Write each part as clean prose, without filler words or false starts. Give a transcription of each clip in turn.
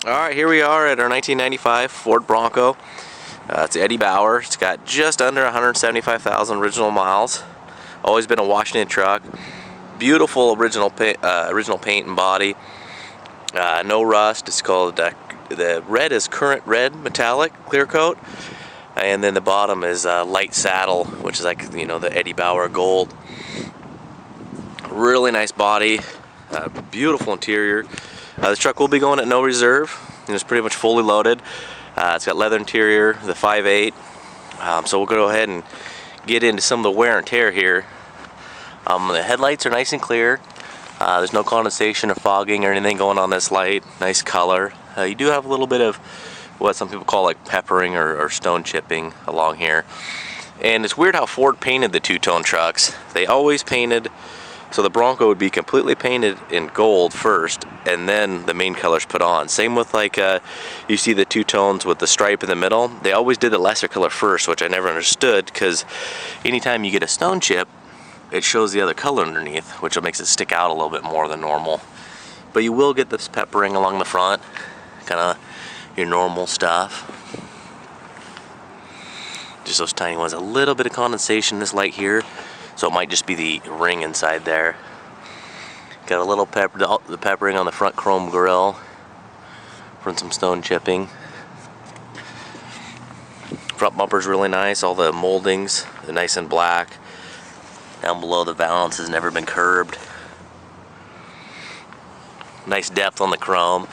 Alright, here we are at our 1995 Ford Bronco. It's Eddie Bauer. It's got just under 175,000 original miles. Always been a Washington truck. Beautiful original paint and body. No rust. It's called, the red is current red metallic clear coat. And then the bottom is light saddle, which is like, you know, the Eddie Bauer gold. Really nice body. Beautiful interior. This truck will be going at no reserve, and it's pretty much fully loaded. It's got leather interior, the 5.8. So we'll go ahead and get into some of the wear and tear here. The headlights are nice and clear. There's no condensation or fogging or anything going on this light. Nice color. You do have a little bit of what some people call like peppering or stone chipping along here. And it's weird how Ford painted the two-tone trucks. They always painted, so the Bronco would be completely painted in gold first, and then the main colors put on. Same with like, you see the two tones with the stripe in the middle. They always did the lesser color first, which I never understood, because anytime you get a stone chip, it shows the other color underneath, which makes it stick out a little bit more than normal. But you will get this peppering along the front, kind of your normal stuff. Just those tiny ones. A little bit of condensation in this light here, so it might just be the ring inside there. Got a little the peppering on the front chrome grille from some stone chipping. Front bumper's really nice. All the moldings are nice and black. Down below, the valance has never been curbed. Nice depth on the chrome.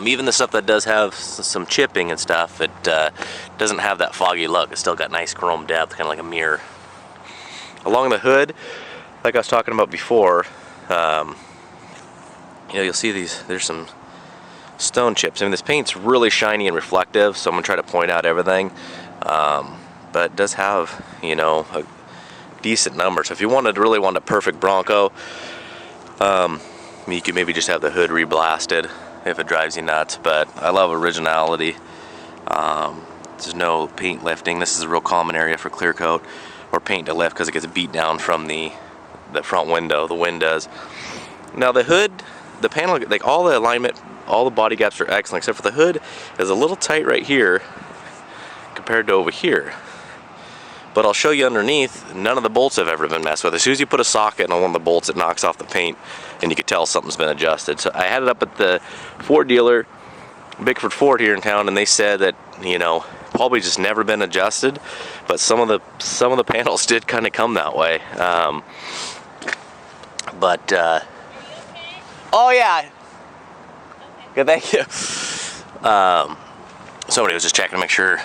Even the stuff that does have some chipping and stuff, it doesn't have that foggy look. It's still got nice chrome depth, kind of like a mirror. Along the hood, like I was talking about before, you know, you'll see there's some stone chips. I mean, this paint's really shiny and reflective, so I'm gonna try to point out everything. But it does have, you know, a decent number. So if you really want a perfect Bronco, you could maybe just have the hood reblasted if it drives you nuts. But I love originality. There's no paint lifting. This is a real common area for clear coat or paint to lift because it gets beat down from the front window. The wind does. Now the hood, the panel, like all the alignment, all the body gaps are excellent, except for the hood is a little tight right here compared to over here. But I'll show you underneath, none of the bolts have ever been messed with. As soon as you put a socket on one of the bolts, it knocks off the paint, and you can tell something's been adjusted. So I had it up at the Ford dealer, Bickford Ford here in town, and they said that, you know, probably just never been adjusted, but some of the panels did kind of come that way. Oh yeah, good, thank you. Somebody was just checking to make sure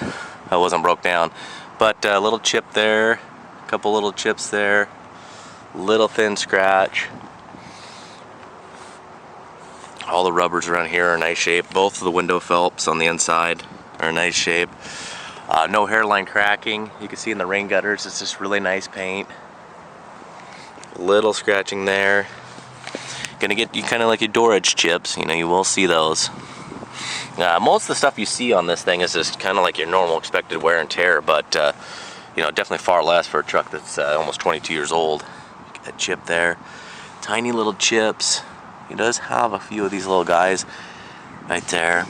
I wasn't broke down. But a little chip there, a couple little chips there, little thin scratch. All the rubbers around here are in nice shape. Both of the window Phelps on the inside are in nice shape. No hairline cracking. You can see in the rain gutters, it's just really nice paint. Little scratching there. Gonna get you kind of like your door edge chips, you know, you will see those. Most of the stuff you see on this thing is just kind of like your normal expected wear and tear, but you know, definitely far less for a truck that's almost 22 years old. A chip there, tiny little chips. He does have a few of these little guys right there.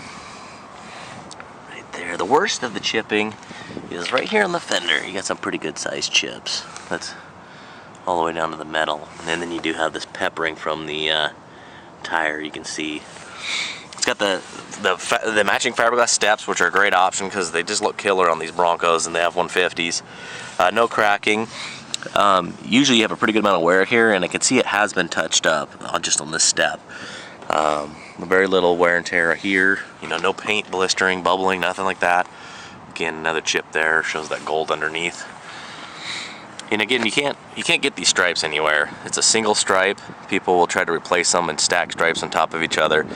Right there. The worst of the chipping is right here on the fender. You got some pretty good sized chips. That's all the way down to the metal, and then you do have this peppering from the tire. You can see. It's got the matching fiberglass steps, which are a great option because they just look killer on these Broncos, and they have 150s. No cracking. Usually you have a pretty good amount of wear here, and I can see it has been touched up just on this step. Very little wear and tear here. You know, no paint blistering, bubbling, nothing like that. Again, another chip there shows that gold underneath. And again, you can't get these stripes anywhere. It's a single stripe. People will try to replace them and stack stripes on top of each other.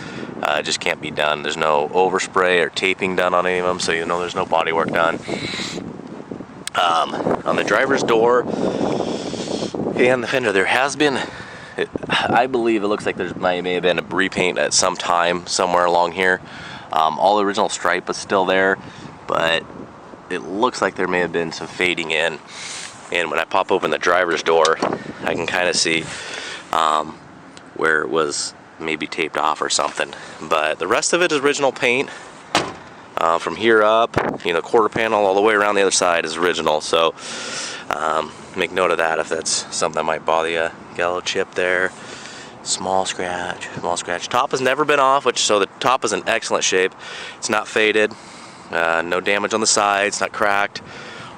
It just can't be done. There's no overspray or taping done on any of them, so you know there's no body work done. On the driver's door and the fender, there has been, I believe it looks like there may have been a repaint at some time somewhere along here. All the original stripe is still there, but it looks like there may have been some fading in. And when I pop open the driver's door, I can kind of see where it was maybe taped off or something. But the rest of it is original paint. From here up, you know, quarter panel all the way around the other side is original. So make note of that if that's something that might bother you. Got a little chip there, small scratch, small scratch. Top has never been off, so the top is in excellent shape. It's not faded, no damage on the sides, not cracked.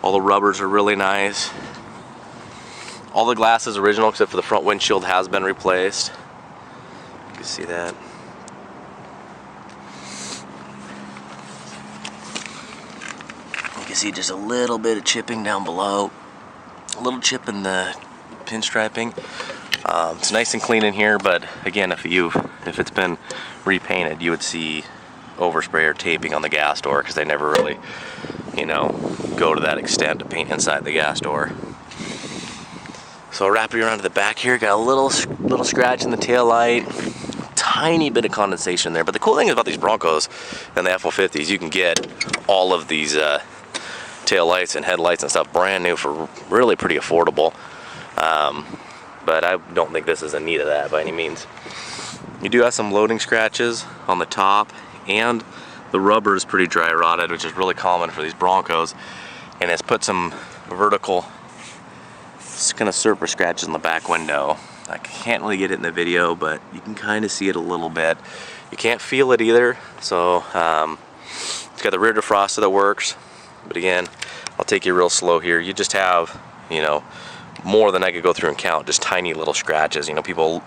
All the rubbers are really nice. All the glass is original except for the front windshield has been replaced. You can see that. You can see just a little bit of chipping down below. A little chip in the pinstriping. It's nice and clean in here, but again, if it's been repainted, you would see overspray or taping on the gas door because they never really, you know, go to that extent to paint inside the gas door. So I'll wrap it around to the back here. Got a little scratch in the tail light, tiny bit of condensation there. But the cool thing about these Broncos and the F-150s, you can get all of these tail lights and headlights and stuff brand new for really pretty affordable. But I don't think this is in need of that by any means. You do have some loading scratches on the top, and the rubber is pretty dry rotted, which is really common for these Broncos. And it's put some vertical kind of surface scratches in the back window. I can't really get it in the video, but you can kind of see it a little bit. You can't feel it either. So it's got the rear defroster that works. But again, I'll take you real slow here. You just have, you know, more than I could go through and count, just tiny little scratches. You know, people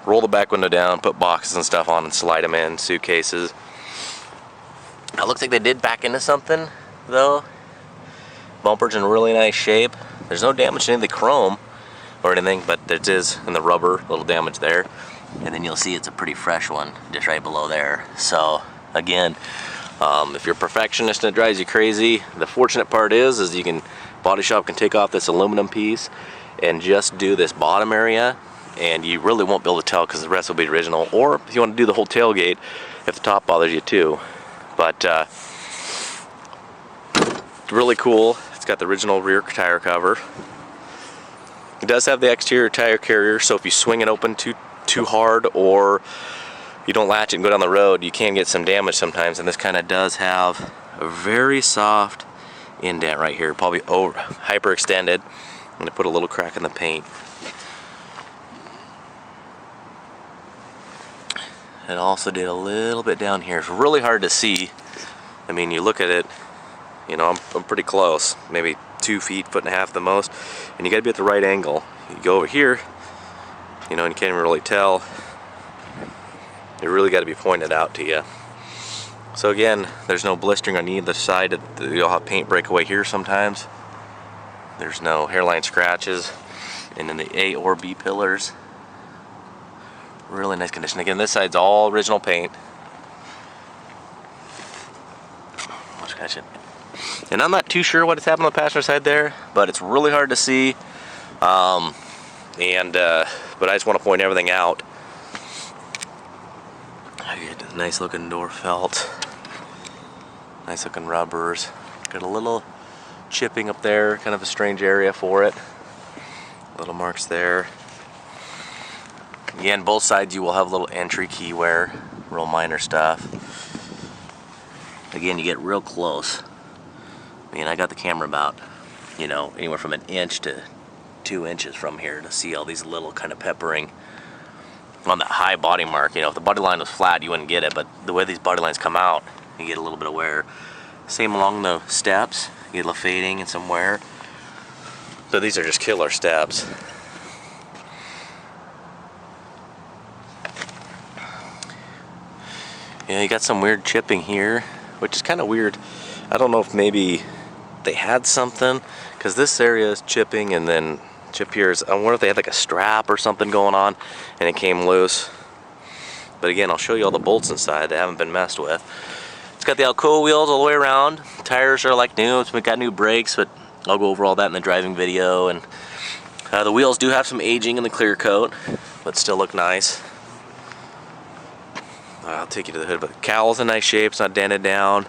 roll the back window down, put boxes and stuff on and slide them in, suitcases. It looks like they did back into something though. Bumper's in really nice shape. There's no damage to any of the chrome or anything, but there is in the rubber, a little damage there. And then you'll see it's a pretty fresh one just right below there. So again, if you're a perfectionist and it drives you crazy, the fortunate part is you can, body shop can take off this aluminum piece and just do this bottom area, and you really won't be able to tell because the rest will be original. Or if you want to do the whole tailgate, if the top bothers you too. But really cool. It's got the original rear tire cover. It does have the exterior tire carrier, so if you swing it open too hard or you don't latch it and go down the road, you can get some damage sometimes. And this kind of does have a very soft indent right here, probably hyperextended. I'm going to put a little crack in the paint. It also did a little bit down here. It's really hard to see. I mean, you look at it, you know, I'm pretty close, maybe 2 feet, 1.5 feet the most, and you got to be at the right angle. You go over here, you know, and you can't even really tell. It really got to be pointed out to you. So again, there's no blistering on either side. You'll have paint breakaway here sometimes. There's no hairline scratches, and then the A or B pillars, really nice condition. Again, this side's all original paint. I'll scratch it. And I'm not too sure what has happened on the passenger side there, but it's really hard to see. But I just want to point everything out. I get a nice looking door felt, nice looking rubbers. Got a little chipping up there, kind of a strange area for it. Little marks there. Again, both sides you will have a little entry key wear, real minor stuff. Again, you get real close. I mean, I got the camera about, you know, anywhere from 1 inch to 2 inches from here to see all these little kind of peppering on that high body mark. You know, if the body line was flat, you wouldn't get it, but the way these body lines come out, you get a little bit of wear. Same along the steps, you get a little fading and some wear. So these are just killer steps. Yeah, you got some weird chipping here, which is kind of weird. I don't know if maybe they had something, because this area is chipping and then chip here is, I wonder if they had like a strap or something going on and it came loose. But again, I'll show you all the bolts inside that haven't been messed with. It's got the Alcoa wheels all the way around. Tires are like new. It's got new brakes, but I'll go over all that in the driving video. And the wheels do have some aging in the clear coat, but still look nice. I'll take you to the hood, but the cowl's in nice shape. It's not dented down.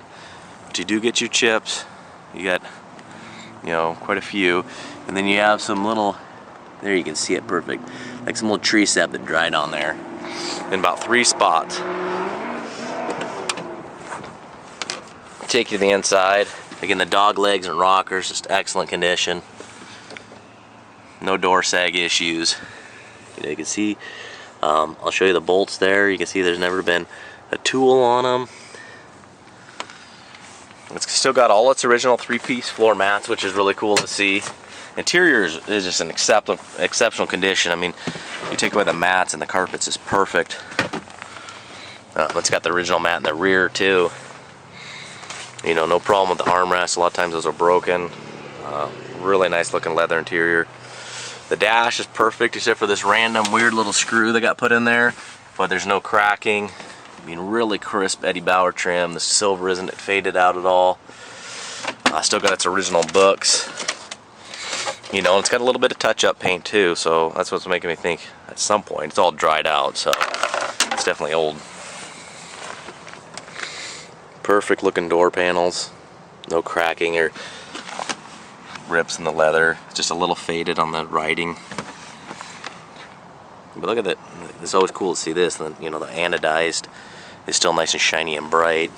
But you do get your chips. You got, you know, quite a few. And then you have some little, there you can see it perfect, like some little tree sap that dried on there. in about 3 spots. Take you to the inside. Again, the dog legs and rockers, just excellent condition. No door sag issues. You can see, I'll show you the bolts there. You can see there's never been a tool on them. It's still got all its original 3-piece floor mats, which is really cool to see. Interior is just an exceptional condition. I mean, you take away the mats and the carpets is perfect. It's got the original mat in the rear too. You know, no problem with the armrests. A lot of times those are broken. Really nice looking leather interior. The dash is perfect except for this random weird little screw that got put in there, but there's no cracking. I mean, really crisp Eddie Bauer trim. The silver isn't faded out at all. Still got its original books. You know, it's got a little bit of touch-up paint too, so that's what's making me think at some point it's all dried out, so it's definitely old. Perfect looking door panels, no cracking or rips in the leather. It's just a little faded on the writing. But look at that, it's always cool to see this. And you know, the anodized is still nice and shiny and bright.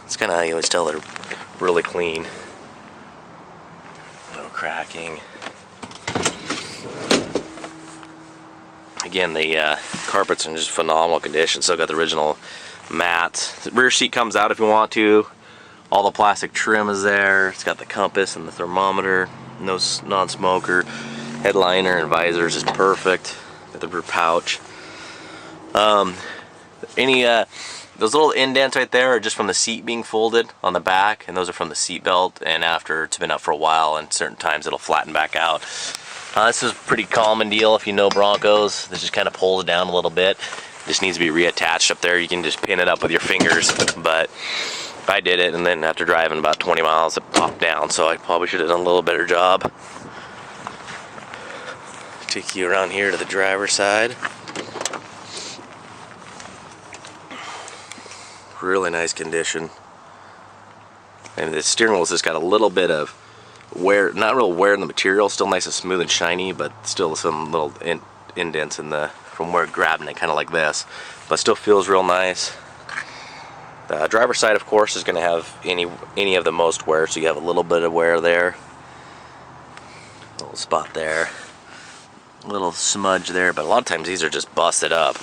It's kind of how you always tell they're really clean. No cracking. Again, the carpets are in just phenomenal condition. Still got the original mats. The rear seat comes out if you want to. All the plastic trim is there. It's got the compass and the thermometer. No non-smoker. Headliner and visors is perfect. Got the rear pouch. Those little indents right there are just from the seat being folded on the back, and those are from the seat belt, and after it's been up for a while and certain times it'll flatten back out. This is a pretty common deal if you know Broncos. This just kind of pulls down a little bit. Just needs to be reattached up there. You can just pin it up with your fingers, but I did it, and then after driving about 20 miles it popped down, so I probably should have done a little better job. Take you around here to the driver's side. Really nice condition. And the steering wheel's just got a little bit of wear, not real wear in the material, still nice and smooth and shiny, but still some little indents in the, from where grabbing it, kind of like this, but still feels real nice. The driver's side, of course, is going to have any of the most wear, so you have a little bit of wear there. A little spot there. A little smudge there, but a lot of times these are just busted up.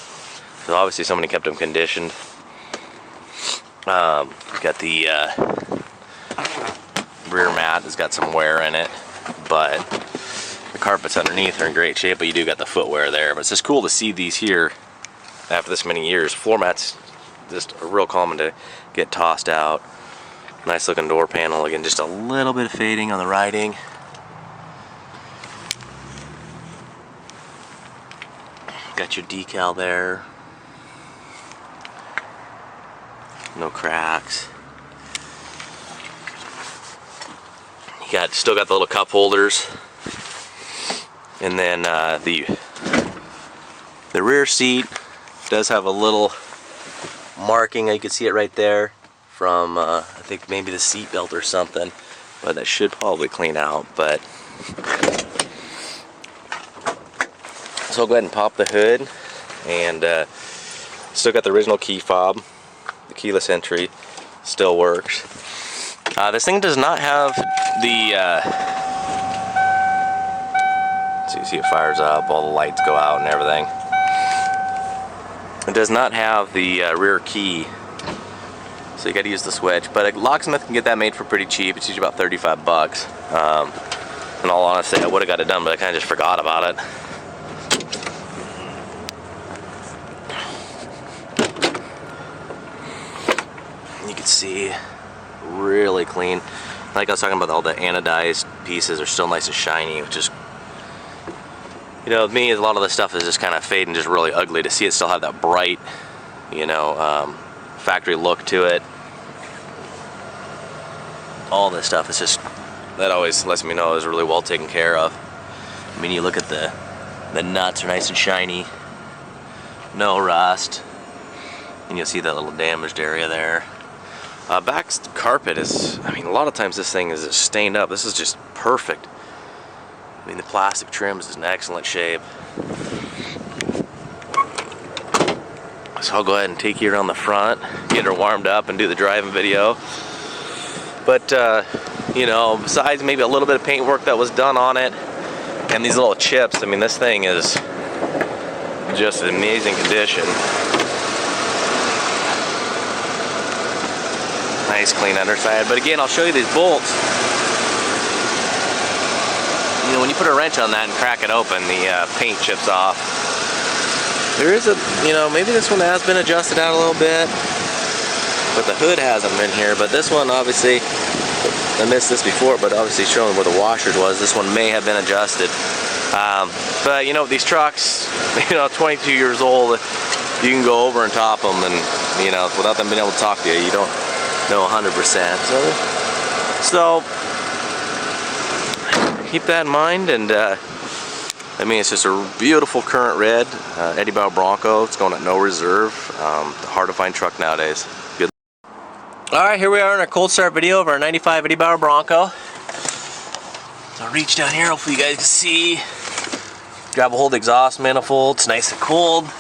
So obviously somebody kept them conditioned. Got the rear mat has got some wear in it, but the carpets underneath are in great shape, but you do got the footwear there. But it's just cool to see these here after this many years. Floor mats just are real common to get tossed out. Nice looking door panel. Again, just a little bit of fading on the writing. Got your decal there. No cracks. You still got the little cup holders, and then the rear seat does have a little marking. You can see it right there from I think maybe the seat belt or something, but that should probably clean out. But so I'll go ahead and pop the hood, and still got the original key fob. The keyless entry still works. This thing does not have the so you see it fires up, all the lights go out and everything. It does not have the rear key, so you got to use the switch, but a locksmith can get that made for pretty cheap. It's usually about 35 bucks. In all honesty, I would have got it done, but I kind of just forgot about it. You can see really clean. Like I was talking about, all the anodized pieces are still nice and shiny, which is, you know, with me, a lot of the stuff is just kind of fading, just really ugly. To see it still have that bright, you know, factory look to it. All this stuff is just, that always lets me know it was really well taken care of. I mean, you look at the nuts are nice and shiny, no rust, and you'll see that little damaged area there. Back carpet is, I mean, a lot of times this thing is just stained up. This is just perfect. I mean, the plastic trim is in excellent shape. So I'll go ahead and take you around the front, get her warmed up, and do the driving video. But you know, besides maybe a little bit of paint work that was done on it, and these little chips, I mean, this thing is just in amazing condition. Nice clean underside. But again, I'll show you these bolts. You know, when you put a wrench on that and crack it open, the paint chips off. There is a, you know, maybe this one has been adjusted out a little bit, but the hood hasn't been here. But this one, obviously, I missed this before, but obviously showing where the washers was. This one may have been adjusted. But you know, these trucks, you know, 22 years old, you can go over and top them, and you know, without them being able to talk to you, you don't know 100%. So keep that in mind. And I mean, it's just a beautiful current red Eddie Bauer Bronco. It's going at no reserve. Hard to find truck nowadays. Good. All right, here we are in our cold start video of our 95 Eddie Bauer Bronco. So I'll reach down here, hopefully you guys can see. Grab a hold of the exhaust manifold. It's nice and cold.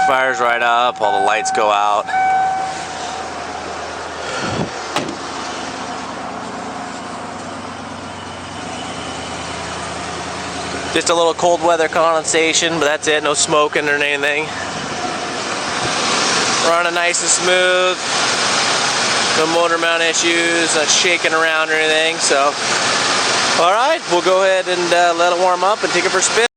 Fires right up, all the lights go out. Just a little cold weather condensation, but that's it, no smoking or anything. Running nice and smooth. No motor mount issues, not shaking around or anything. So, alright, we'll go ahead and let it warm up and take it for a spin.